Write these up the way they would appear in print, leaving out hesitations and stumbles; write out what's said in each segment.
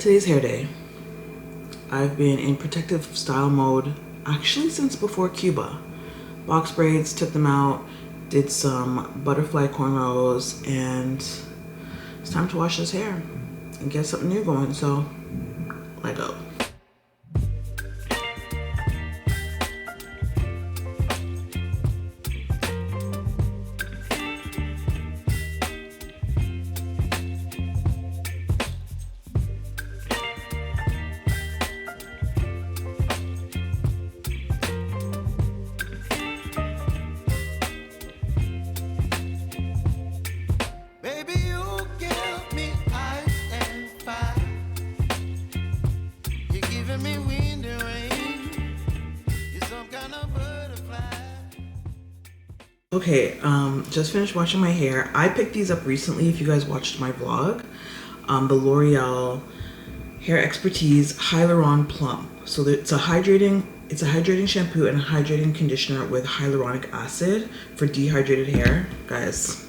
Today's hair day. I've been in protective style mode actually since before Cuba. Box braids, took them out, did some butterfly cornrows, and it's time to wash this hair and get something new going, so let go. Okay, just finished washing my hair. I picked these up recently if you guys watched my vlog. The L'Oreal Hair Expertise Hyaluron Plump. So it's a hydrating shampoo and a hydrating conditioner with hyaluronic acid for dehydrated hair. Guys,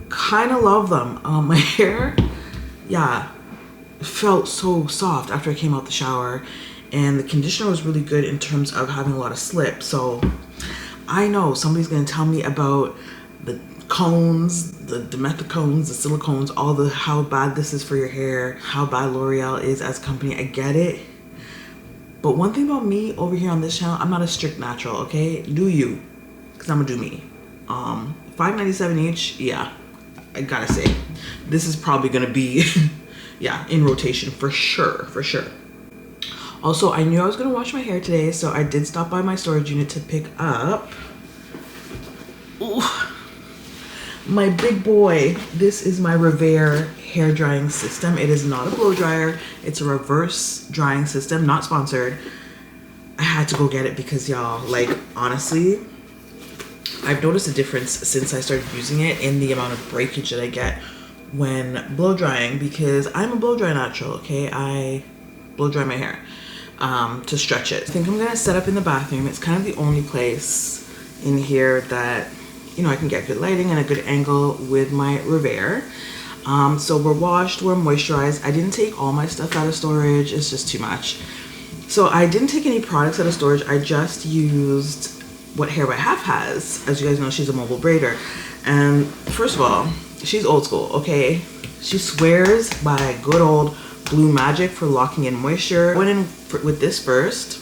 kind of love them. My hair, yeah, felt so soft after I came out the shower, and the conditioner was really good in terms of having a lot of slip. So I know somebody's gonna tell me about the cones, the dimethicones, the silicones, how bad this is for your hair, how bad L'Oreal is as a company. I get it. But one thing about me over here on this channel, I'm not a strict natural, okay? Do you, because I'm gonna do me. $5.97 each, yeah, I gotta say, this is probably gonna be, yeah, in rotation for sure, for sure. Also, I knew I was gonna wash my hair today, so I did stop by my storage unit to pick up, ooh, my big boy. This is my RevAir hair drying system. It is not a blow dryer. It's a reverse drying system, not sponsored. I had to go get it because y'all, like, honestly, I've noticed a difference since I started using it in the amount of breakage that I get when blow drying, because I'm a blow dry natural, okay? I blow dry my hair to stretch it. I think I'm gonna set up in the bathroom. It's kind of the only place in here that, you know, I can get good lighting and a good angle with my RevAir. So we're washed, we're moisturized. I didn't take all my stuff out of storage. It's just too much. So I didn't take any products out of storage. I just used what Hair by Half has. As you guys know, she's a mobile braider. And first of all, she's old school, okay? She swears by good old Blue Magic for locking in moisture. I went in with this first.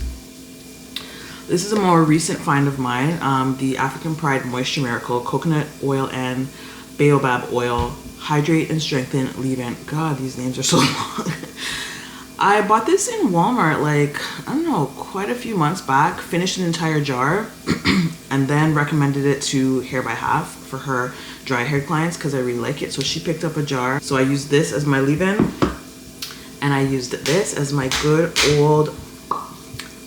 This is a more recent find of mine, the African Pride Moisture Miracle Coconut Oil and Baobab Oil. Hydrate and strengthen leave-in. God, these names are so long. I bought this in Walmart, like, I don't know, quite a few months back. Finished an entire jar and then recommended it to Hair by Half for her dry hair clients because I really like it. So she picked up a jar. So I used this as my leave-in, and I used this as my good old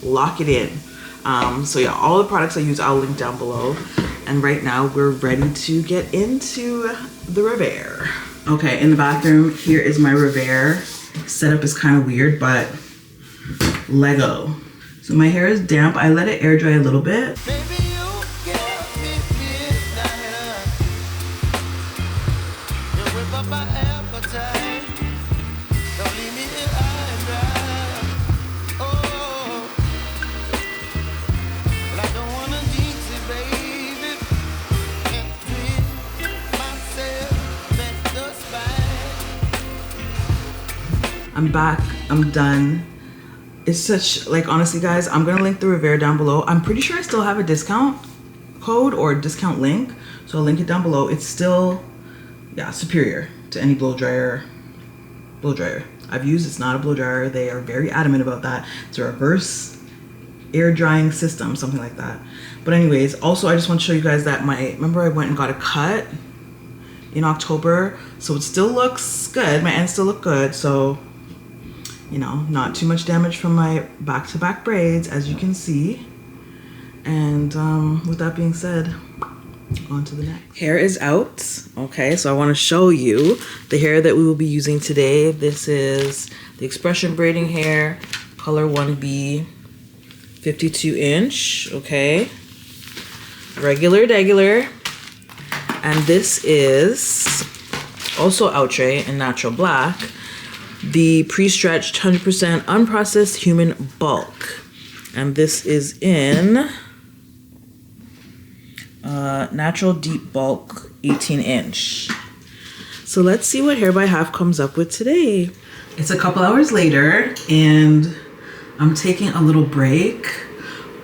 lock it in. So yeah, all the products I use I'll link down below. And right now we're ready to get into the RevAir. Okay, in the bathroom, here is my RevAir. Setup is kind of weird, but Lego. So my hair is damp. I let it air dry a little bit. I'm back, I'm done. It's such, like, honestly guys, I'm gonna link the RevAir down below. I'm pretty sure I still have a discount code or discount link, so I'll link it down below. It's still, yeah, superior to any blow dryer I've used. It's not a blow dryer. They are very adamant about that. It's a reverse air drying system, something like that. But anyways, also I just want to show you guys that remember I went and got a cut in October, so it still looks good. My ends still look good, so, you know, not too much damage from my back-to-back braids, as you can see. And with that being said, on to the next. Hair is out. Okay, so I want to show you the hair that we will be using today. This is the Expression Braiding hair, color 1B, 52 inch, okay? Regular. And this is also outre in natural black. the pre-stretched 100% unprocessed human bulk. And this is in natural deep bulk 18-inch. So let's see what Hair by Half comes up with today. It's a couple hours later and I'm taking a little break,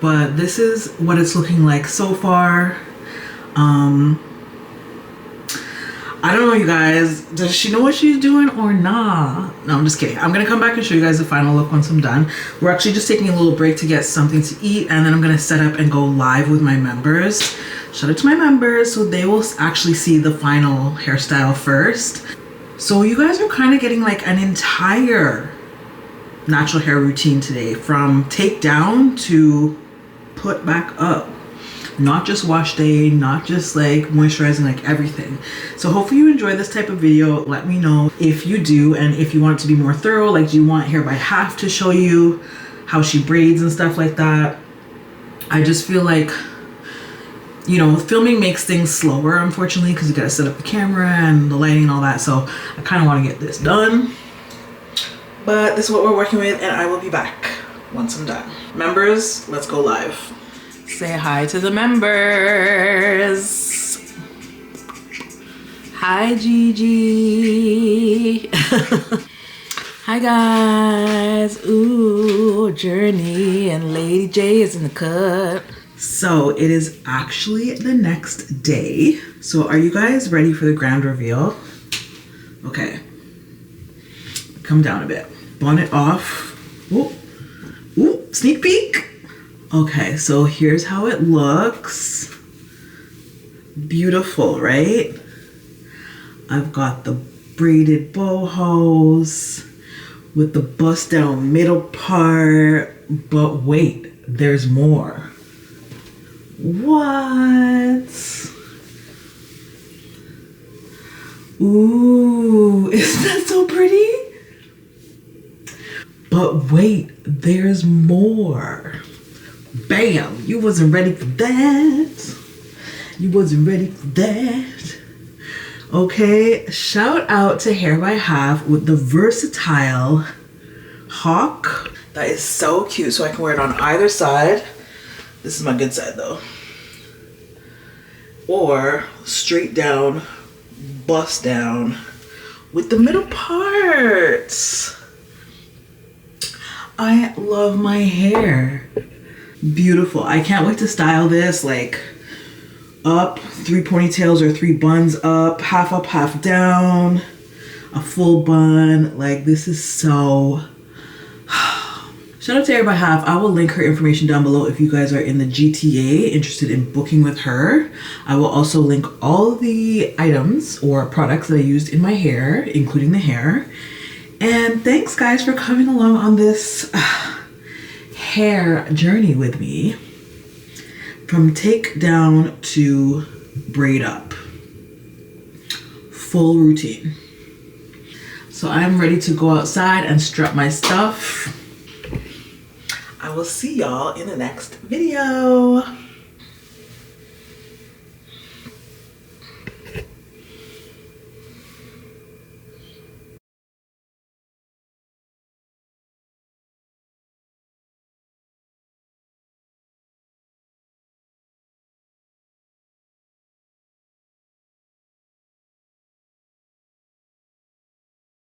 but this is what it's looking like so far. I don't know, you guys. Does she know what she's doing or nah? No, I'm just kidding. I'm gonna come back and show you guys the final look once I'm done. We're actually just taking a little break to get something to eat, and then I'm gonna set up and go live with my members. Shout out to my members, so they will actually see the final hairstyle first. So you guys are kind of getting like an entire natural hair routine today, from take down to put back up. Not just wash day, not just like moisturizing, like everything. So hopefully you enjoy this type of video. Let me know if you do, and if you want it to be more thorough, like do you want Hair by Half to show you how she braids and stuff like that. I just feel like, you know, filming makes things slower, unfortunately, because you gotta set up the camera and the lighting and all that. So I kind of want to get this done. But this is what we're working with, and I will be back once I'm done. Members, let's go live. Say hi to the members. Hi, Gigi. Hi, guys. Ooh, Journey and Lady J is in the cut. So it is actually the next day. So are you guys ready for the grand reveal? Okay. Come down a bit. Bonnet off. Ooh. Ooh, sneak peek. Okay, so here's how it looks. Beautiful, right? I've got the braided bohos with the bust down middle part, but wait, there's more. What? Ooh, isn't that so pretty? But wait, there's more. Bam! You wasn't ready for that. You wasn't ready for that. Okay, shout out to Hair by Half with the versatile hawk. That is so cute. So I can wear it on either side. This is my good side though. Or straight down, bust down with the middle parts. I love my hair. Beautiful. I can't wait to style this, like up, 3 ponytails or 3 buns up, half down, a full bun. Like, this is so... Shout out to Hair by Half. I will link her information down below if you guys are in the GTA interested in booking with her. I will also link all the items or products that I used in my hair, including the hair. And thanks guys for coming along on this hair journey with me, from take down to braid up, full routine. So I'm ready to go outside and strut my stuff. I will see y'all in the next video.